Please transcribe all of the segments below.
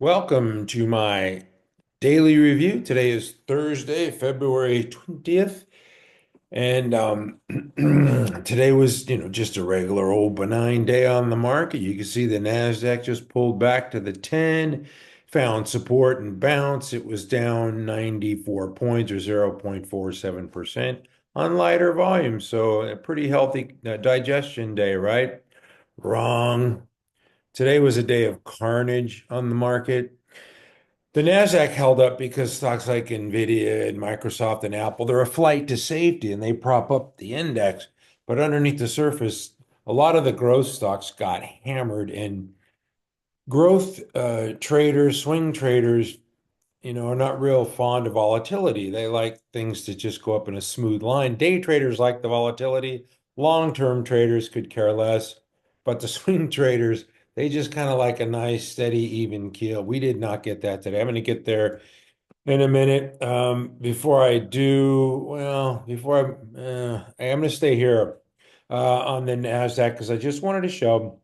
Welcome to my daily review. Today is Thursday, February 20th. And today was, just a regular old benign day on the market. You can see the Nasdaq just pulled back to the 10, found support and bounce. It was down 94 points or 0.47% on lighter volume. So a pretty healthy digestion day, right? Wrong. Today was a day of carnage on the market. The Nasdaq held up because stocks like Nvidia and Microsoft and Apple, they're a flight to safety and they prop up the index. But underneath the surface, a lot of the growth stocks got hammered, and growth traders, swing traders, are not real fond of volatility. They like things to just go up in a smooth line. Day traders like the volatility. Long-term traders could care less, but the swing traders, they just kind of like a nice, steady, even keel. We did not get that today. I'm going to get there in a minute. Before I do, well, I am going to stay here on the Nasdaq because I just wanted to show.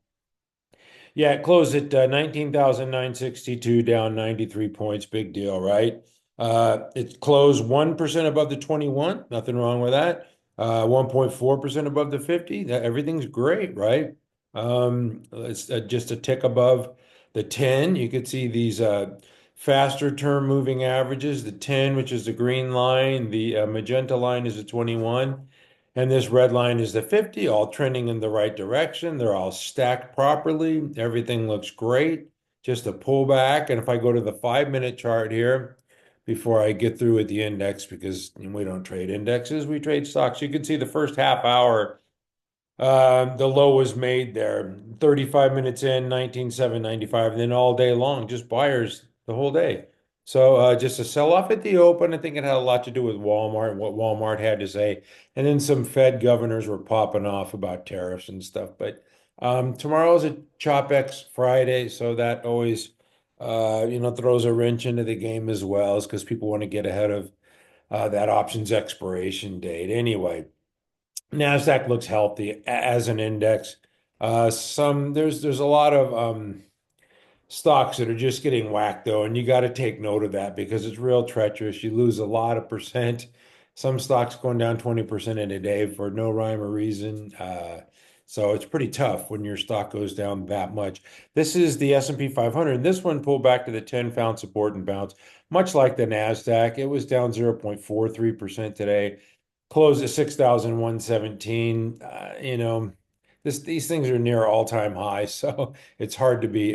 Yeah, it closed at 19,962, down 93 points. Big deal, right? It closed 1% above the 21. Nothing wrong with that. 1.4% above the 50. Everything's great, right? It's just a tick above the 10. You could see these faster term moving averages. The 10, which is the green line, the magenta line is the 21. And this red line is the 50, all trending in the right direction. They're all stacked properly. Everything looks great. Just a pullback. And if I go to the 5-minute chart here, before I get through with the index, because we don't trade indexes, we trade stocks. You can see the first half hour, the low was made there. 35 minutes in, 19,795, and then all day long, just buyers the whole day. So just a sell-off at the open. I think it had a lot to do with Walmart and what Walmart had to say. And then some Fed governors were popping off about tariffs and stuff. But tomorrow's a ChopX Friday, so that always throws a wrench into the game as well, is because people want to get ahead of that options expiration date. Anyway. Nasdaq looks healthy as an index. There's a lot of stocks that are just getting whacked though, and you got to take note of that because it's real treacherous. You lose a lot of percent. Some stocks going down 20% in a day for no rhyme or reason. So it's pretty tough when your stock goes down that much. This is the S&P 500. This one pulled back to the 10, found support and bounce, much like the Nasdaq. It was down 0.43% today, closed at 6,117. These things are near all-time highs, so it's hard to be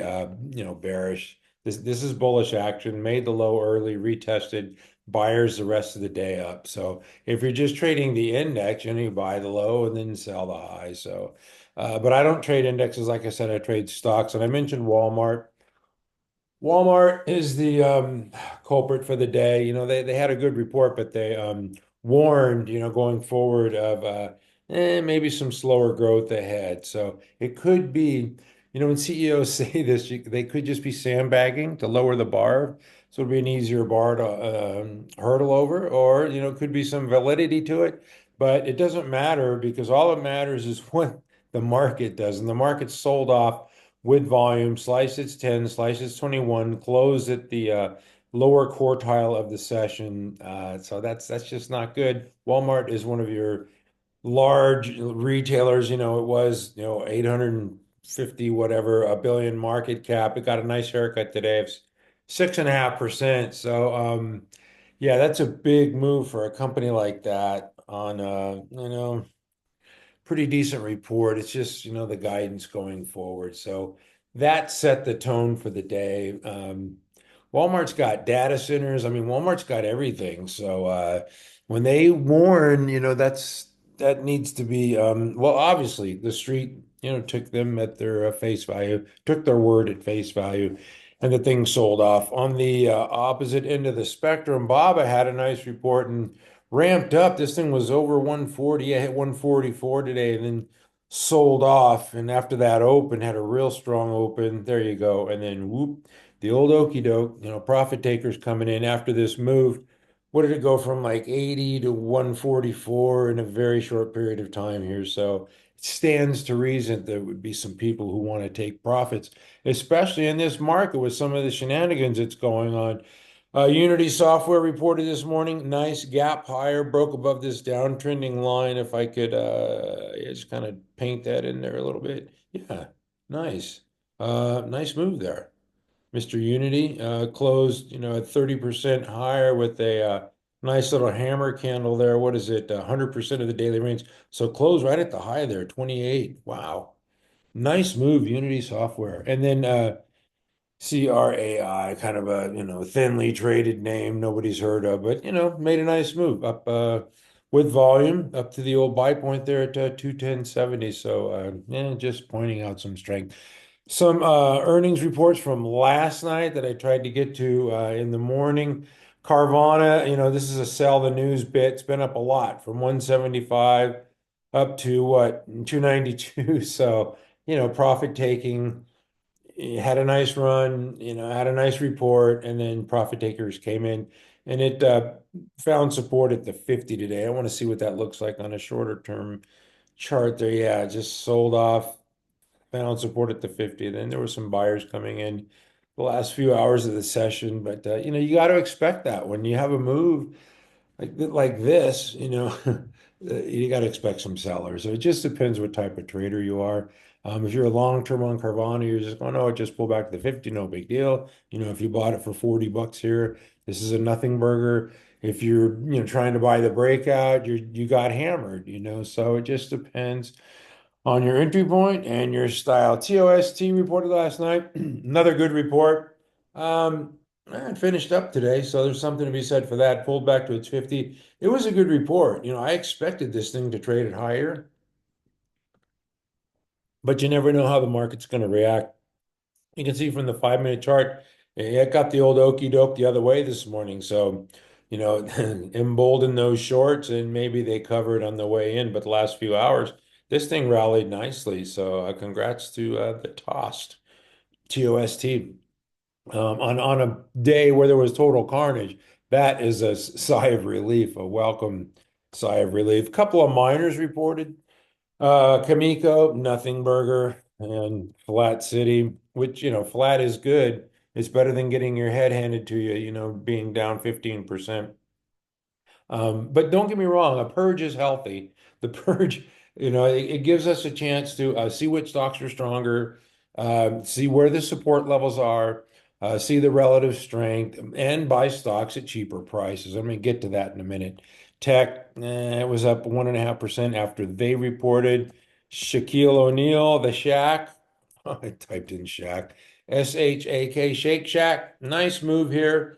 bearish. This is bullish action, made the low early, retested, buyers the rest of the day up. So if you're just trading the index, you buy the low and then sell the high. So but I don't trade indexes. Like I said, I trade stocks. And I mentioned Walmart. Walmart is the culprit for the day. They had a good report, but they warned, going forward of maybe some slower growth ahead. So it could be, when CEOs say this, they could just be sandbagging to lower the bar. So it'd be an easier bar to hurdle over, or, it could be some validity to it. But it doesn't matter because all that matters is what the market does. And the market sold off with volume, slice its 10, slice its 21, close at the lower quartile of the session. So that's just not good. Walmart is one of your large retailers. It was, 850 whatever, a billion market cap. It got a nice haircut today of 6.5%. So yeah, that's a big move for a company like that on pretty decent report. It's just, the guidance going forward. So that set the tone for the day. Walmart's got data centers. I mean, Walmart's got everything. So when they warn, that needs to be well, obviously the street, took them at their face value, took their word at face value, and the thing sold off. On the opposite end of the spectrum, Baba had a nice report and ramped up. This thing was over 140. I hit 144 today and then sold off. And after that open, had a real strong open. There you go. And then whoop, the old okey doke, profit takers coming in after this move. What did it go from like 80 to 144 in a very short period of time here? So stands to reason there would be some people who want to take profits, especially in this market with some of the shenanigans that's going on. Unity Software reported this morning, nice gap higher, broke above this downtrending line. If I could just kind of paint that in there a little bit. Yeah, nice. Nice move there. Mr. Unity closed, at 30% higher with a nice little hammer candle there. What is it? 100% of the daily range. So closed right at the high there, 28. Wow. Nice move, Unity Software. And then CRAI, kind of a, thinly traded name nobody's heard of, but, made a nice move up with volume up to the old buy point there at 210.70. So, yeah, just pointing out some strength. Some earnings reports from last night that I tried to get to in the morning. Carvana, this is a sell the news bit. It's been up a lot from 175 up to what, 292. So, profit taking had a nice run, had a nice report, and then profit takers came in and it found support at the 50 today. I want to see what that looks like on a shorter term chart there. Yeah, just sold off, found support at the 50. Then there were some buyers coming in the last few hours of the session, but you got to expect that when you have a move like this, you got to expect some sellers. So it just depends what type of trader you are. If you're a long term on Carvana, you're just going, oh, it just pulled back to the 50, no big deal. If you bought it for 40 bucks here, this is a nothing burger. If you're, trying to buy the breakout, you got hammered, so it just depends on your entry point and your style. TOST reported last night. Another good report. It finished up today, so there's something to be said for that. Pulled back to its 50. It was a good report. I expected this thing to trade it higher, but you never know how the market's going to react. You can see from the 5-minute chart, it got the old okey doke the other way this morning. So, emboldened those shorts and maybe they covered on the way in. But the last few hours, this thing rallied nicely. So, congrats to the TOST, TOST. On a day where there was total carnage, that is a sigh of relief, a welcome sigh of relief. A couple of miners reported. Kamiko, Nothing Burger, and Flat City, which, flat is good. It's better than getting your head handed to you, being down 15%. But don't get me wrong, a purge is healthy. The purge, it gives us a chance to see which stocks are stronger, see where the support levels are, see the relative strength, and buy stocks at cheaper prices. I'm going to get to that in a minute. Tech, it was up 1.5% after they reported. Shaquille O'Neal, the SHAK, I typed in SHAK, SHAK, Shake Shack, nice move here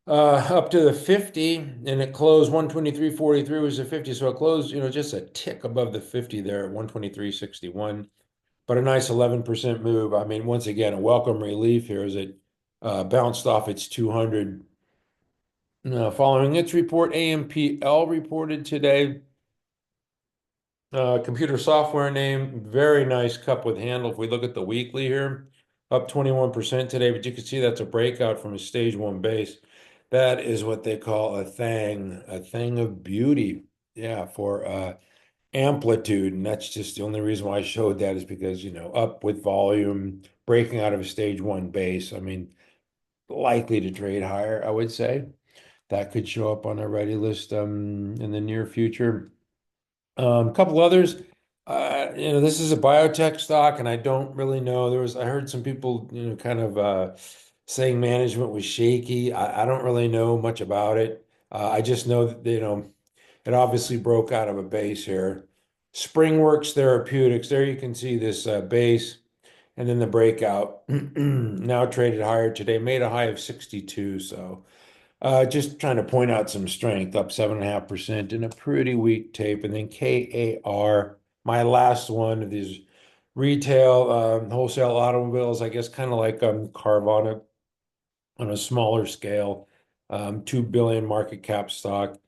up to the 50, and it closed 123.43 was the 50, so it closed, just a tick above the 50 there at 123.61, but a nice 11% move. I mean, once again, a welcome relief here as it bounced off its 200. Following its report, AMPL reported today. Computer software name, very nice cup with handle. If we look at the weekly here, up 21% today, but you can see that's a breakout from a stage one base. That is what they call a thing of beauty. Yeah, for amplitude. And that's just the only reason why I showed that is because, up with volume, breaking out of a stage one base. I mean, likely to trade higher, I would say. That could show up on a ready list in the near future. A couple others. This is a biotech stock, and I don't really know. I heard some people, kind of saying management was shaky. I don't really know much about it. I just know that, it obviously broke out of a base here. Springworks Therapeutics, there you can see this base and then the breakout. Now traded higher today, made a high of 62. So just trying to point out some strength, up 7.5% in a pretty weak tape. And then KAR, my last one of these retail wholesale automobiles, I guess kind of like Carvana on a smaller scale, 2 billion market cap stock.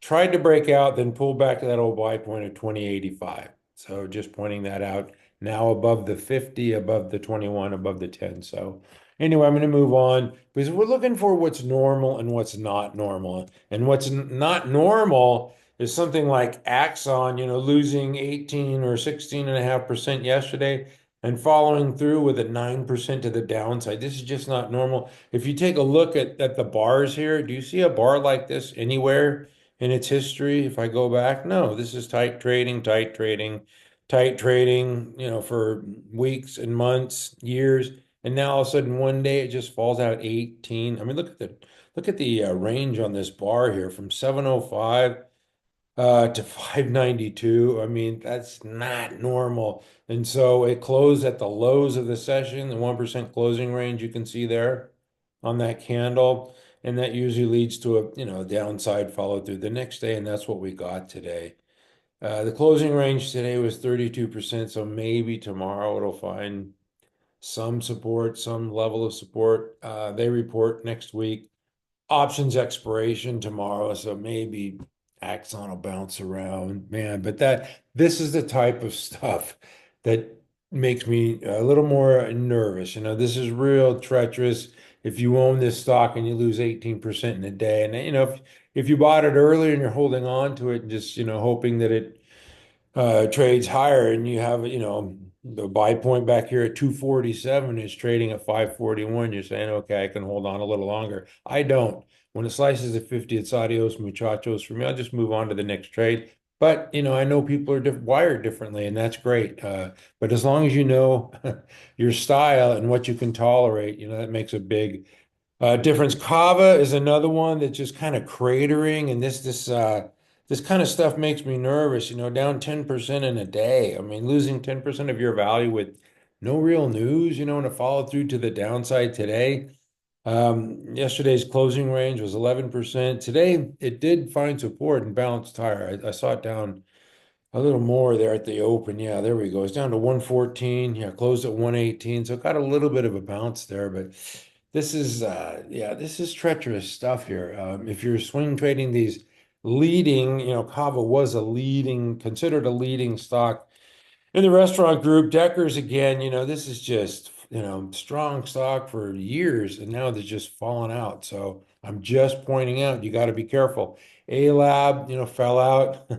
Tried to break out, then pulled back to that old buy point of 2085. So just pointing that out. Now above the 50, above the 21, above the 10. So anyway, I'm going to move on because we're looking for what's normal and what's not normal. And what's not normal is something like Axon, losing 18 or 16.5% yesterday and following through with a 9% to the downside. This is just not normal. If you take a look at the bars here, do you see a bar like this anywhere in its history? If I go back, no, this is tight trading, tight trading, tight trading, for weeks and months, years. And now all of a sudden one day it just falls out 18. I mean, look at the range on this bar here from 705 to 592. I mean, that's not normal. And so it closed at the lows of the session, the 1% closing range you can see there on that candle. And that usually leads to a downside follow through the next day. And that's what we got today. The closing range today was 32%. So maybe tomorrow it'll find some support, some level of support. They report next week. Options expiration tomorrow, so maybe Axon will bounce around, man. But this is the type of stuff that makes me a little more nervous. This is real treacherous. If you own this stock and you lose 18% in a day, and if you bought it early and you're holding on to it and just hoping that it trades higher and you have, the buy point back here at 247 is trading at 541. You're saying, okay, I can hold on a little longer. I don't. When it slices at 50, it's adios muchachos for me. I'll just move on to the next trade. But, I know people are wired differently, and that's great. But as long as you know your style and what you can tolerate, that makes a big difference. CAVA is another one that's just kind of cratering, and this kind of stuff makes me nervous. Down 10% in a day. I mean, losing 10% of your value with no real news. And it followed through to the downside today. Yesterday's closing range was 11%. Today, it did find support and bounced higher. I saw it down a little more there at the open. Yeah, there we go. It's down to 114. Yeah, closed at 118. So it got a little bit of a bounce there, but this is treacherous stuff here. If you're swing trading these leading, Kava was considered a leading stock in the restaurant group. Deckers again, this is just, strong stock for years, and now they're just falling out. So I'm just pointing out, you got to be careful. ALAB, fell out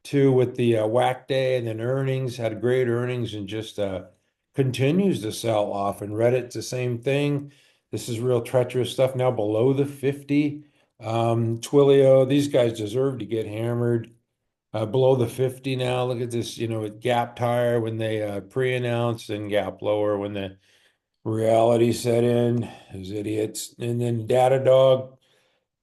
too with the whack day, and then earnings had great earnings and just continues to sell off. And Reddit's the same thing. This is real treacherous stuff now below the 50. Twilio, these guys deserve to get hammered below the 50 now. Look at this, with gap higher when they pre-announced and gap lower when the reality set in. Those idiots. And then Datadog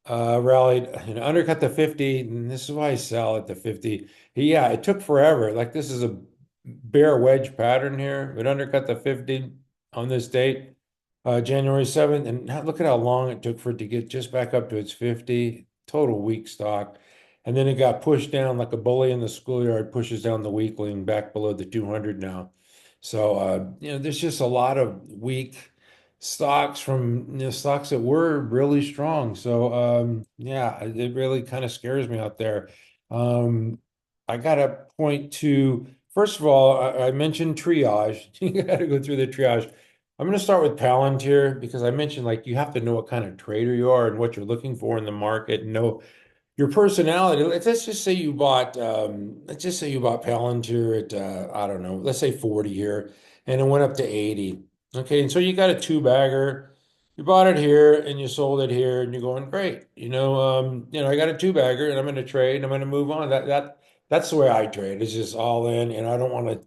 rallied, undercut the 50. And this is why I sell at the 50. Yeah, it took forever. Like this is a bear wedge pattern here. It undercut the 50 on this date. January 7th, and now look at how long it took for it to get just back up to its 50. Total weak stock. And then it got pushed down like a bully in the schoolyard, pushes down the weakling back below the 200 now. So, there's just a lot of weak stocks from stocks that were really strong. So, yeah, it really kind of scares me out there. I got to point to, first of all, I mentioned triage. You got to go through the triage. I'm going to start with Palantir because I mentioned like you have to know what kind of trader you are and what you're looking for in the market and know your personality. Let's just say you bought Palantir at I don't know, let's say 40 here and it went up to 80. Okay, and so you got a two bagger. You bought it here and you sold it here and you're going great. I got a two bagger and I'm going to trade and I'm going to move on. That's the way I trade. It's just all in and I don't want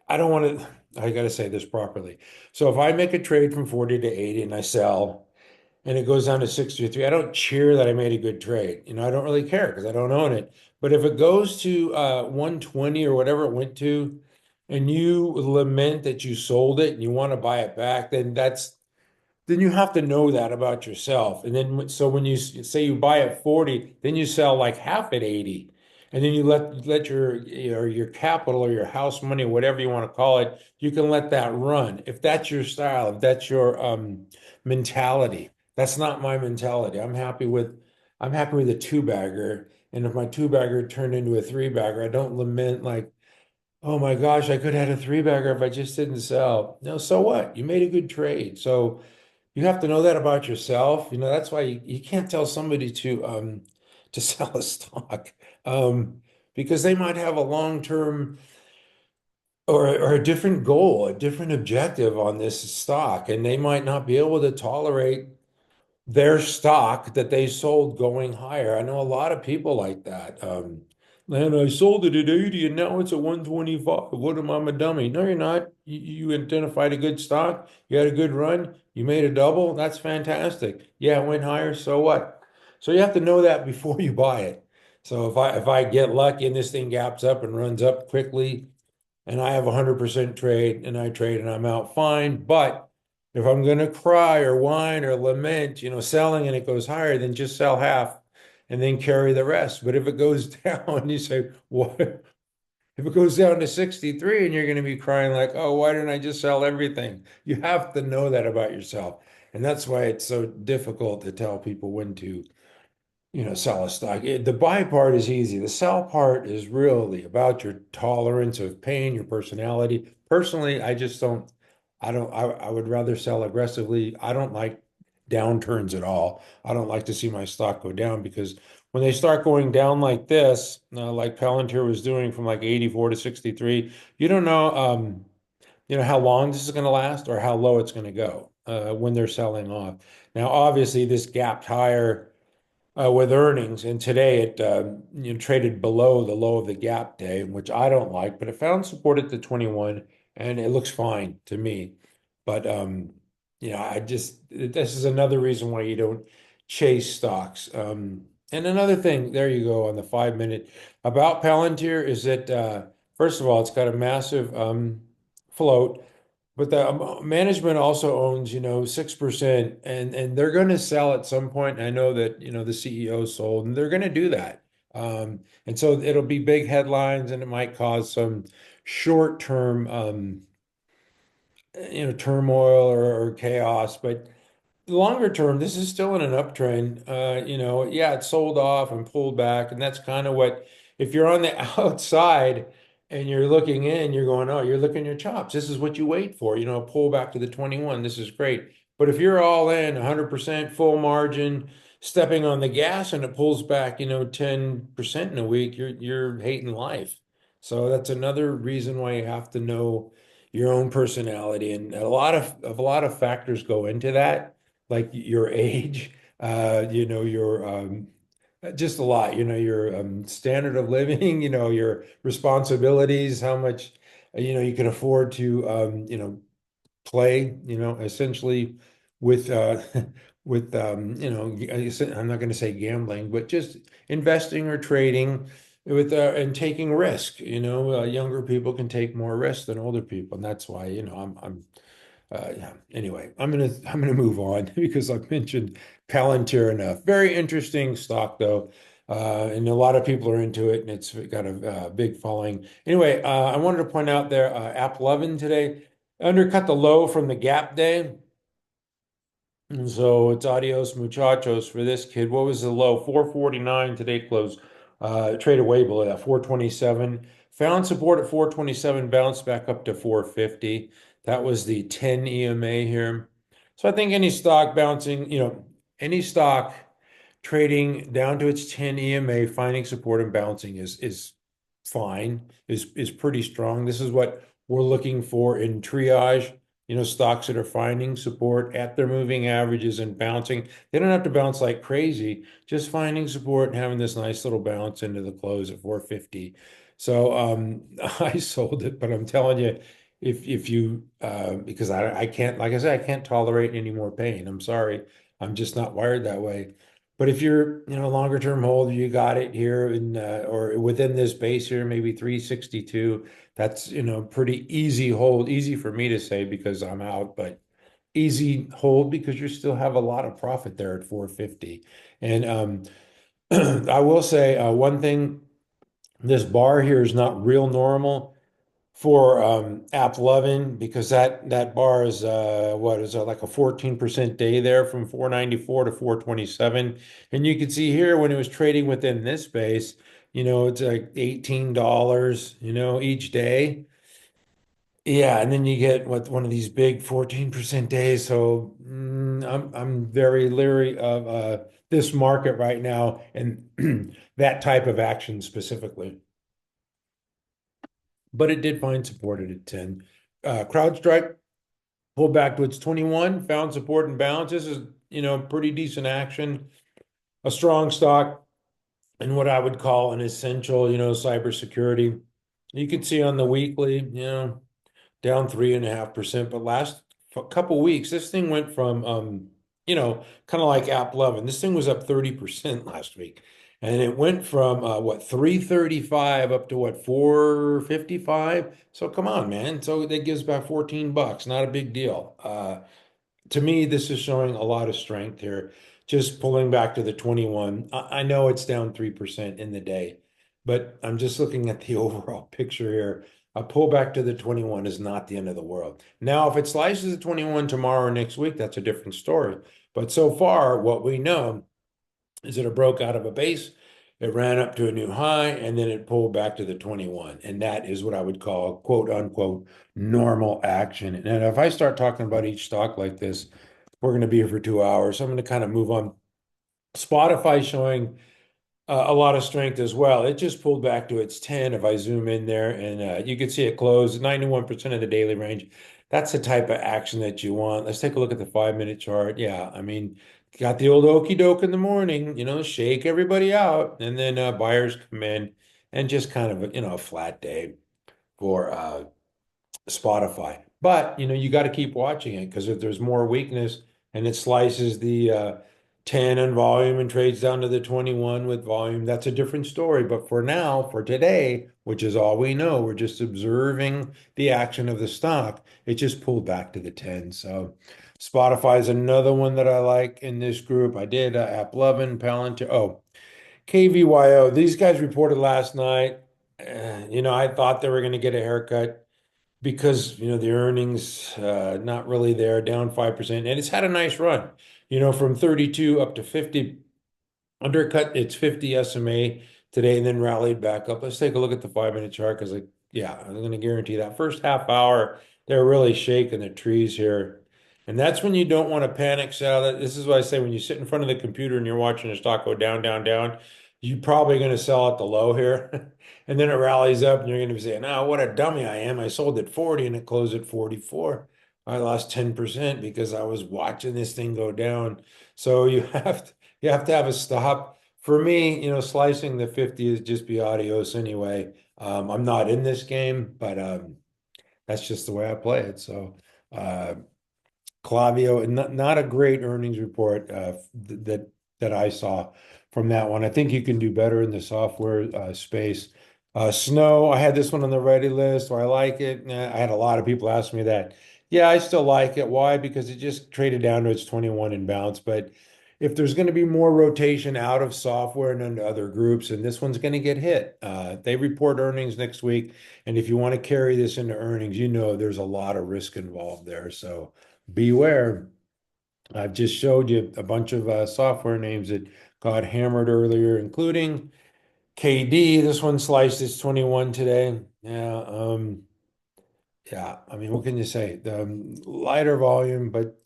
to, I got to say this properly. So if I make a trade from 40 to 80 and I sell and it goes down to 63, I don't cheer that I made a good trade. I don't really care because I don't own it. But if it goes to 120 or whatever it went to, and you lament that you sold it and you want to buy it back, then you have to know that about yourself. And then, so when you say you buy at 40, then you sell like half at 80. And then you let your capital or your house money, whatever you want to call it, you can let that run. If that's your style, if that's your mentality, that's not my mentality. I'm happy with a two bagger. And if my two bagger turned into a three bagger, I don't lament like, oh my gosh, I could have had a three bagger if I just didn't sell. No, so what? You made a good trade. So you have to know that about yourself. That's why you can't tell somebody to sell a stock. um, because they might have a long-term or a different goal, a different objective on this stock, and they might not be able to tolerate their stock that they sold going higher. I know a lot of people like that. Man, I sold it at 80 and now it's at 125. What am I, a dummy? No, you're not. You identified a good stock. You had a good run. You made a double. That's fantastic. Yeah, it went higher. So what? So you have to know that before you buy it. So if I get lucky and this thing gaps up and runs up quickly, and I have 100% trade and I trade and I'm out fine. But if I'm going to cry or whine or lament, selling and it goes higher, then just sell half and then carry the rest. But if it goes down, you say, what? If it goes down to 63 and you're going to be crying like, oh, why didn't I just sell everything? You have to know that about yourself. And that's why it's so difficult to tell people when to sell a stock. The buy part is easy. The sell part is really about your tolerance of pain, your personality. Personally, I would rather sell aggressively. I don't like downturns at all. I don't like to see my stock go down because when they start going down like this, like Palantir was doing from like 84 to 63, you don't know, how long this is going to last or how low it's going to go when they're selling off. Now, obviously, this gapped higher with earnings, and today it traded below the low of the gap day, which I don't like, but it found support at the 21, and it looks fine to me. But this is another reason why you don't chase stocks. And another thing, there you go on the 5 minute about Palantir is that first of all, it's got a massive float. But the management also owns, 6%, and they're going to sell at some point. And I know that, the CEO sold, and they're going to do that. And so it'll be big headlines, and it might cause some short-term, turmoil or chaos. But longer term, this is still in an uptrend. Yeah, it sold off and pulled back, and that's kind of what, if you're on the outside and you're looking in, you're going, oh, you're licking your chops. This is what you wait for, pull back to the 21. This is great. But if you're all in 100% full margin, stepping on the gas and it pulls back, 10% in a week, you're hating life. So that's another reason why you have to know your own personality, and a lot of factors go into that, like your age, your just a lot, your standard of living, your responsibilities, how much, you can afford to, play, essentially with, with, I'm not going to say gambling, but just investing or trading with, and taking risk. Younger people can take more risk than older people. And that's why, yeah. Anyway, I'm gonna move on because I've mentioned Palantir enough. Very interesting stock though, and a lot of people are into it, and it's got a big following. Anyway, I wanted to point out there, App 11 today undercut the low from the gap day. And so it's adios muchachos for this kid. What was the low? 449 today closed. Traded way below that, 427. Found support at 427, bounced back up to 450. That was the 10 EMA here. So I think any stock bouncing, any stock trading down to its 10 EMA, finding support and bouncing is fine, is pretty strong. This is what we're looking for in triage. Stocks that are finding support at their moving averages and bouncing. They don't have to bounce like crazy, just finding support and having this nice little bounce into the close at 450. So I sold it, but I'm telling you, if you because I can't, like I said, I can't tolerate any more pain. I'm sorry. I'm just not wired that way. But if you're, longer term holder, you got it here in or within this base here, maybe 362. That's, pretty easy hold, easy for me to say because I'm out, but easy hold because you still have a lot of profit there at 450. And I will say one thing, this bar here is not real normal for app 11 because that bar is what is that, like a 14% day there from 494 to 427. And you can see here when it was trading within this space, it's like $18, each day. Yeah, and then you get what one of these big 14% days. So I'm very leery of this market right now and that type of action specifically. But it did find support at 10. CrowdStrike pulled back to its 21, found support and balance. This is, pretty decent action, a strong stock in what I would call an essential, cybersecurity. You can see on the weekly, down 3.5%. But last couple weeks, this thing went from, kind of like App 11. This thing was up 30% last week. And it went from what 335 up to what 455. So come on, man. So that gives about $14. Not a big deal. To me, this is showing a lot of strength here. Just pulling back to the 21. I know it's down 3% in the day, but I'm just looking at the overall picture here. A pullback to the 21 is not the end of the world. Now, if it slices the 21 tomorrow or next week, that's a different story. But so far, what we know is that it broke out of a base, it ran up to a new high, and then it pulled back to the 21. And that is what I would call quote unquote normal action. And if I start talking about each stock like this, we're going to be here for 2 hours. So I'm going to kind of move on. Spotify showing a lot of strength as well. It just pulled back to its 10 if I zoom in there, and you can see it close 91% of the daily range. That's the type of action that you want. Let's take a look at the 5-minute chart. Yeah, I mean, got the old okey doke in the morning, shake everybody out, and then buyers come in and just kind of, a flat day for Spotify. But you got to keep watching it because if there's more weakness and it slices the 10 in volume and trades down to the 21 with volume, that's a different story. But for now, for today, which is all we know, we're just observing the action of the stock. It just pulled back to the 10. So Spotify is another one that I like in this group. I did App 11, Palantir. Oh, KVYO. These guys reported last night. I thought they were going to get a haircut because the earnings not really there, down 5%, and it's had a nice run, from 32 up to 50, undercut its 50 SMA today, and then rallied back up. Let's take a look at the 5-minute chart because, like, yeah, I'm going to guarantee that first half hour they're really shaking the trees here, and that's when you don't want to panic sell it. This is what I say: when you sit in front of the computer and you're watching a stock go down, down, down, you're probably going to sell at the low here. And then it rallies up and you're going to be saying, oh, what a dummy I am. I sold at 40 and it closed at 44. I lost 10% because I was watching this thing go down. So you have to have a stop. For me, slicing the 50 is just be adios anyway. I'm not in this game, but that's just the way I play it. So uh, Clavio, not a great earnings report that I saw from that one. I think you can do better in the software space. Snow, I had this one on the ready list. Do I like it? I had a lot of people ask me that. Yeah, I still like it. Why? Because it just traded down to its 21 and bounced. But if there's going to be more rotation out of software and into other groups, and this one's going to get hit. They report earnings next week. And if you want to carry this into earnings, there's a lot of risk involved there. So beware. I've just showed you a bunch of software names that got hammered earlier, including KD. This one sliced its 21 today. Yeah. I mean, what can you say? The lighter volume, but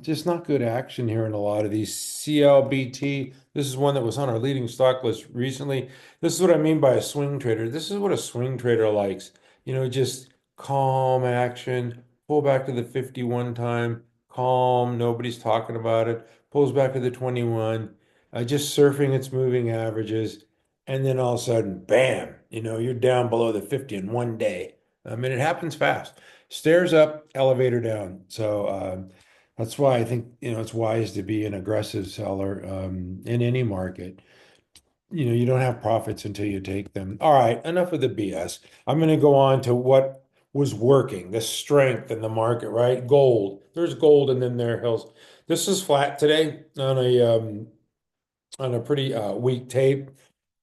just not good action here in a lot of these. CLBT, this is one that was on our leading stock list recently. This is what I mean by a swing trader. This is what a swing trader likes. Just calm action, pull back to the 51 time, calm, nobody's talking about it, pulls back to the 21, just surfing its moving averages. And then all of a sudden, bam, you're down below the 50 in one day. I mean, it happens fast. Stairs up, elevator down. So, that's why I think, it's wise to be an aggressive seller in any market. You don't have profits until you take them. All right, enough of the BS. I'm going to go on to what was working, the strength in the market, right? Gold. There's gold and then there hills. This is flat today on a pretty weak tape,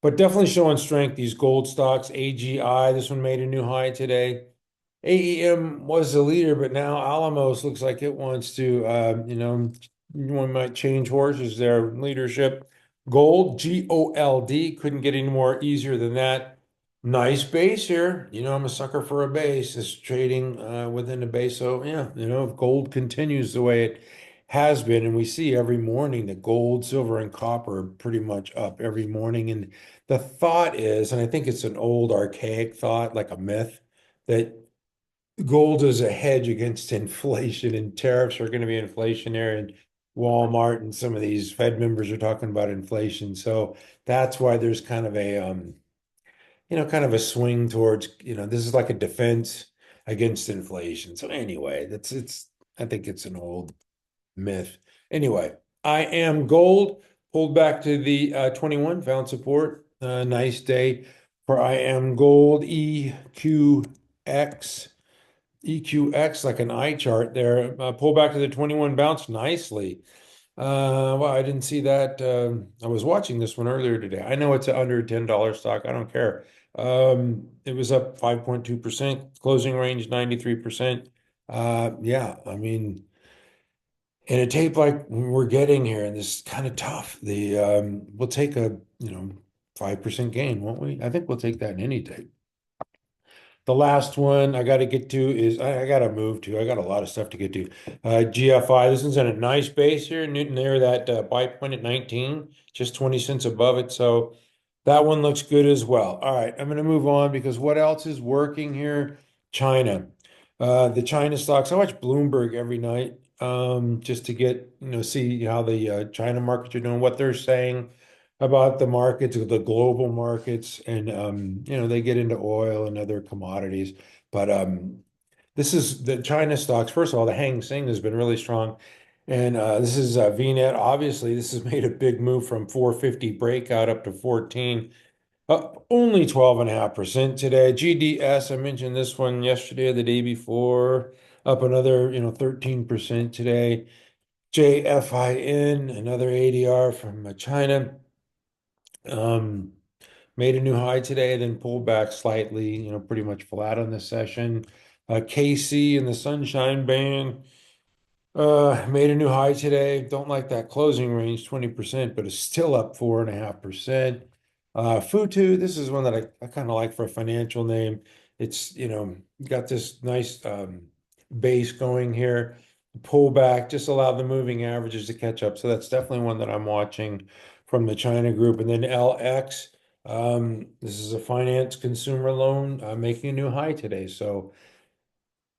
but definitely showing strength. These gold stocks, AGI, this one made a new high today. AEM was the leader, but now Alamos looks like it wants to, one might change horses there. Leadership. Gold, GOLD, couldn't get any more easier than that. Nice base here. You know, I'm a sucker for a base. It's trading within the base. So yeah, you know, if gold continues the way it has been, and we see every morning that gold, silver, and copper are pretty much up every morning. And the thought is, and I think it's an old archaic thought, like a myth, that gold is a hedge against inflation and tariffs are going to be inflationary, and Walmart and some of these Fed members are talking about inflation. So that's why there's kind of a you know, kind of a swing towards, you know, this is like a defense against inflation. So anyway, I think it's an old myth. Anyway, I am gold pulled back to the 21, found support. Nice day for I am gold EQX like an eye chart there. Pull back to the 21, bounced nicely. Well, I didn't see that. I was watching this one earlier today. I know it's an under $10 stock. I don't care. It was up 5.2%, closing range 93%. Yeah, I mean, in a tape like we're getting here, and this is kind of tough. We'll take a, you know, 5% gain, won't we? I think we'll take that in any tape. The last one I got to get to is I got to move to. I got a lot of stuff to get to. GFI. This one's in a nice base here, near that buy point at 19, just 20 cents above it. So that one looks good as well. All right, I'm going to move on because what else is working here? China. The China stocks. I watch Bloomberg every night just to get, you know, see how the China markets are doing, what they're saying about the markets, the global markets, and you know, they get into oil and other commodities. But this is the China stocks. First of all, the Hang Seng has been really strong. And this is VNET. Obviously, this has made a big move from 450 breakout up to 14. Up only 12.5% today. GDS, I mentioned this one yesterday or the day before, up another, you know, 13% today. JFIN, another ADR from China. Um, Made a new high today, then pulled back slightly, you know, pretty much flat on the session. KC in the Sunshine Band made a new high today. Don't like that closing range, 20%, but it's still up 4.5%. FUTU, this is one that I kind of like for a financial name. It's, you know, got this nice base going here. Pullback, just allow the moving averages to catch up. So that's definitely one that I'm watching from the China group. And then LX, this is a finance consumer loan making a new high today. So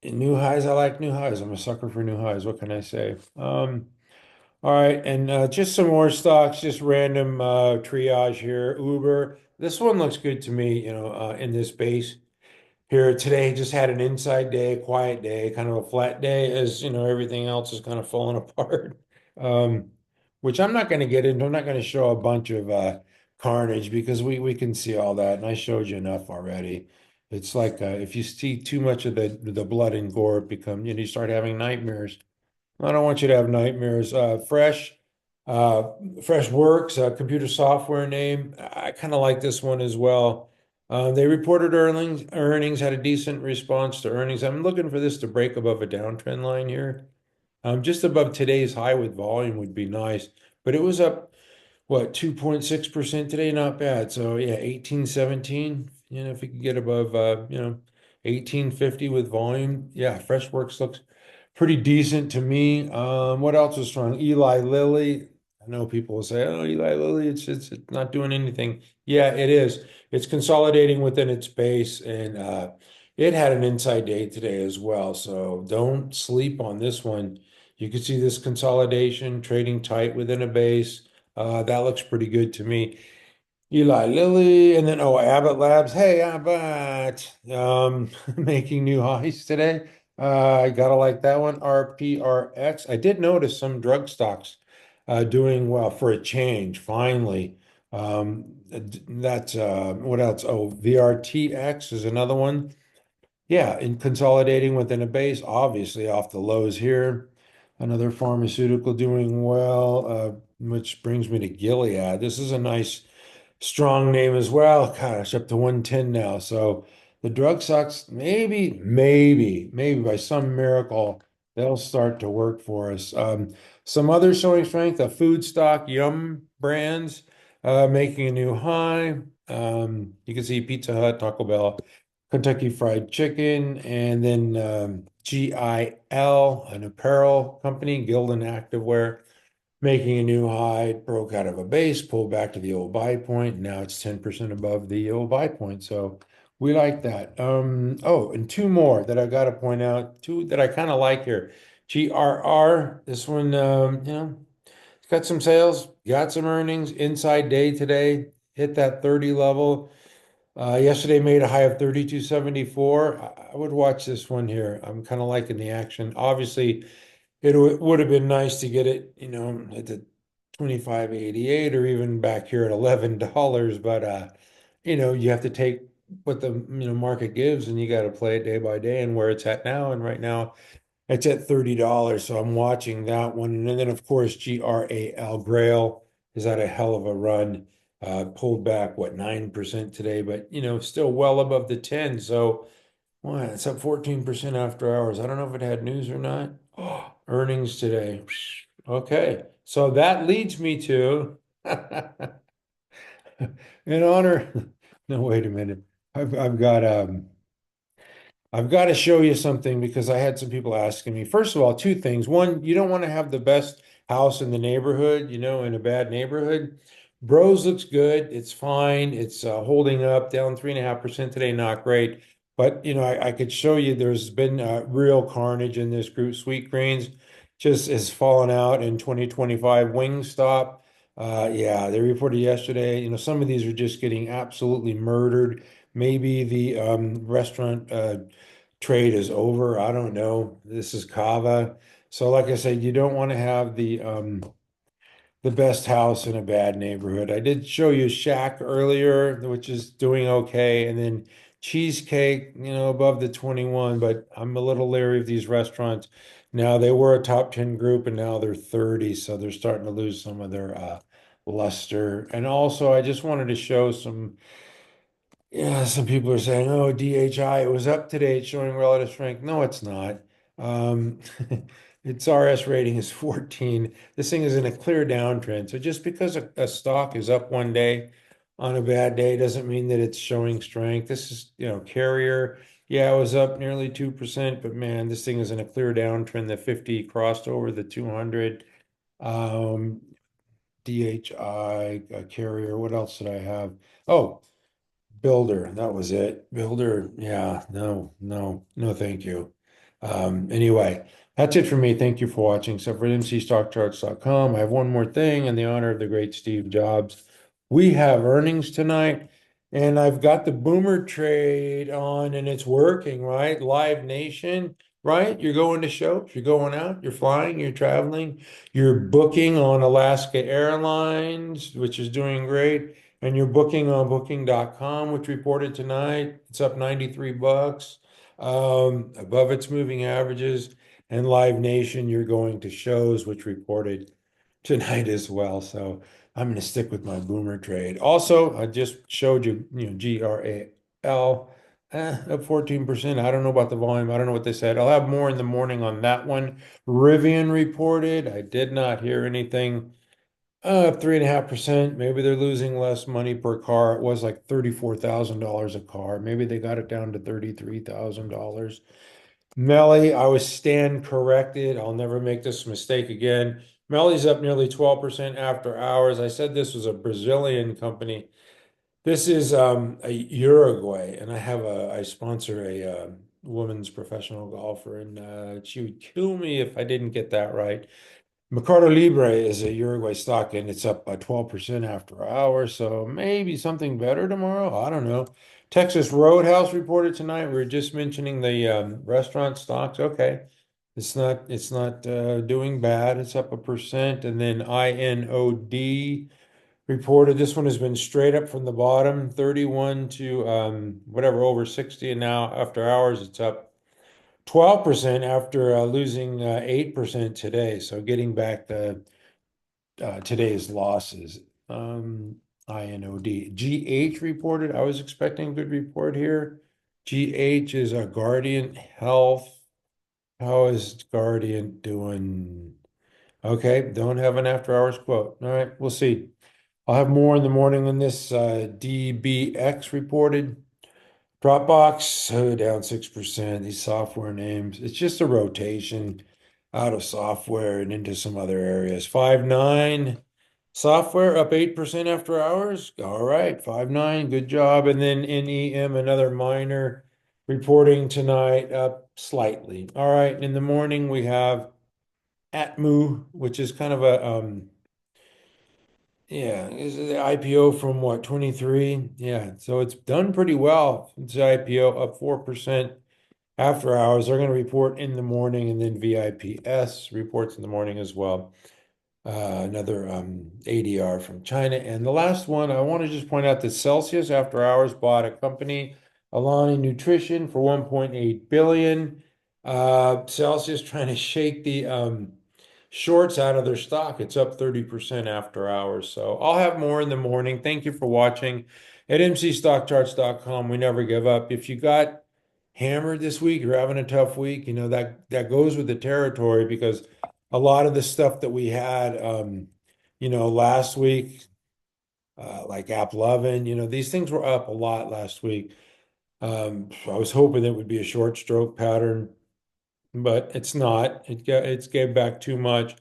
new highs, I like new highs. I'm a sucker for new highs. What can I say? All right, and just some more stocks, just random triage here. Uber, this one looks good to me, you know, in this base here today. Just had an inside day, quiet day, kind of a flat day, as you know, everything else is kind of falling apart. Um, which I'm not going to get into. I'm not going to show a bunch of carnage because we can see all that, and I showed you enough already. It's like if you see too much of the blood and gore, it become, you know, you start having nightmares. I don't want you to have nightmares. Uh, Fresh Works, computer software name. I kind of like this one as well. They reported earnings had a decent response to earnings. I'm looking for this to break above a downtrend line here. Just above today's high with volume would be nice, but it was up what, 2.6% today? Not bad. So yeah, 1817. You know, if you could get above you know, 1850 with volume, yeah, Freshworks looks pretty decent to me. What else is strong? Eli Lilly. I know people will say, "Oh, Eli Lilly, it's not doing anything." Yeah, it is. It's consolidating within its base, and it had an inside day today as well. So don't sleep on this one. You can see this consolidation trading tight within a base. That looks pretty good to me. Eli Lilly, and then Abbott Labs. Hey, Abbott, making new highs today. I gotta like that one. RPRX. I did notice some drug stocks doing well for a change. Finally, that's what else? Oh, VRTX is another one. Yeah, in consolidating within a base, obviously off the lows here. Another pharmaceutical doing well, which brings me to Gilead. This is a nice, strong name as well. Gosh, up to 110 now. So the drug stocks, maybe by some miracle, they'll start to work for us. Some others showing strength, a food stock, Yum Brands. making a new high. You can see Pizza Hut, Taco Bell, Kentucky Fried Chicken, and then GIL, an apparel company, Gildan Activewear, making a new high. It broke out of a base, pulled back to the old buy point. Now it's 10% above the old buy point. So we like that. Oh, and two more that I got to point out, two that I kind of like here. GRR, this one, it's got some sales, got some earnings, inside day today, hit that 30 level. Yesterday made a high of 32.74. I would watch this one here. I'm kind of liking the action. Obviously, would have been nice to get it, at the 25.88 or even back here at $11, but you have to take what the market gives and you got to play it day by day and where it's at now. And right now it's at $30, so I'm watching that one. And then of course GRAL Grail is at a hell of a run. Pulled back what 9% today, but still well above the 10. So wow, it's up 14% after hours. I don't know if it had news or not. Oh, earnings today. Okay. So that leads me to, in honor, no, wait a minute. I've got I've got to show you something because I had some people asking me. First of all, two things. One, you don't want to have the best house in the neighborhood, in a bad neighborhood. Bros looks good. It's fine. It's holding up, down 3.5% today. Not great. But, I could show you there's been real carnage in this group. Sweet Greens just has fallen out in 2025. Wingstop, yeah, they reported yesterday. Some of these are just getting absolutely murdered. Maybe the restaurant trade is over. I don't know. This is CAVA. So like I said, you don't want to have the best house in a bad neighborhood. I did show you SHAK earlier, which is doing okay, and then Cheesecake, above the 21, but I'm a little leery of these restaurants. Now they were a top 10 group and now they're 30, so they're starting to lose some of their luster. And also I just wanted to show some. Yeah, some people are saying, oh, DHI, it was up today, it's showing relative strength. No, it's not. Um, its RS rating is 14. This thing is in a clear downtrend. So just because a stock is up one day on a bad day doesn't mean that it's showing strength. This is, Carrier. Yeah, it was up nearly 2%, but man, this thing is in a clear downtrend. The 50 crossed over the 200. Um, DHI, Carrier, what else did I have? Oh, Builder, that was it. Builder, yeah, no, no, no, thank you. Anyway, that's it for me. Thank you for watching. So for mcstockcharts.com, I have one more thing in the honor of the great Steve Jobs. We have earnings tonight, and I've got the boomer trade on, and it's working, right? Live Nation, right? You're going to shows, you're going out, you're flying, you're traveling, you're booking on Alaska Airlines, which is doing great. And you're booking on booking.com, which reported tonight. It's up 93 bucks, above its moving averages. And Live Nation, you're going to shows, which reported tonight as well. So I'm going to stick with my boomer trade. Also, I just showed you, GRAL, up 14%. I don't know about the volume. I don't know what they said. I'll have more in the morning on that one. Rivian reported. I did not hear anything. 3.5%. Maybe they're losing less money per car. It was like $34,000 a car. Maybe they got it down to $33,000. Melly, I was stand corrected. I'll never make this mistake again. Melly's up nearly 12% after hours. I said this was a Brazilian company. This is a Uruguay, and I sponsor a women's professional golfer, and she would kill me if I didn't get that right. Mercado Libre is a Uruguay stock and it's up by 12% after hours. So maybe something better tomorrow. I don't know. Texas Roadhouse reported tonight. We were just mentioning the restaurant stocks. Okay. It's not doing bad. It's up 1%. And then INOD reported this one has been straight up from the bottom, 31 to whatever over 60. And now after hours, it's up 12% after losing 8% today. So getting back the today's losses. INOD. GH reported. I was expecting a good report here. GH is a Guardian Health. How is Guardian doing? Okay, don't have an after hours quote. All right, we'll see. I'll have more in the morning on this. DBX reported. Dropbox, down 6%. These software names, it's just a rotation out of software and into some other areas. Five9 software up 8% after hours. All right, Five9, good job. And then NEM, another minor reporting tonight, up slightly. All right, in the morning we have Atmu, which is kind of a yeah, is it the IPO from what, 23? Yeah, so it's done pretty well. It's IPO up 4% after hours. They're going to report in the morning, and then VIPS reports in the morning as well. Another ADR from China. And the last one, I want to just point out that Celsius after hours bought a company, Alani Nutrition, for 1.8 billion. Celsius trying to shake the shorts out of their stock. It's up 30% after hours. So I'll have more in the morning. Thank you for watching. At mcstockcharts.com, we never give up. If you got hammered this week, you're having a tough week, that goes with the territory, because a lot of the stuff that we had last week, like AppLovin, these things were up a lot last week. I was hoping it would be a short stroke pattern, but it's not. It's gave back too much.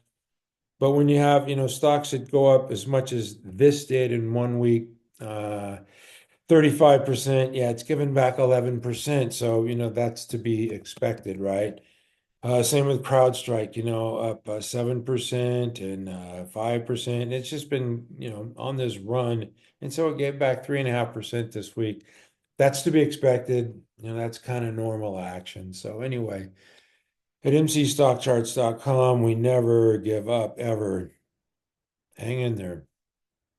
But when you have, stocks that go up as much as this did in 1 week, 35%, yeah, it's given back 11%. So, that's to be expected, right? Same with CrowdStrike, up 7% and 5%. It's just been, on this run. And so it gave back 3.5% this week. That's to be expected. That's kind of normal action. So anyway, at mcstockcharts.com, we never give up ever. Hang in there.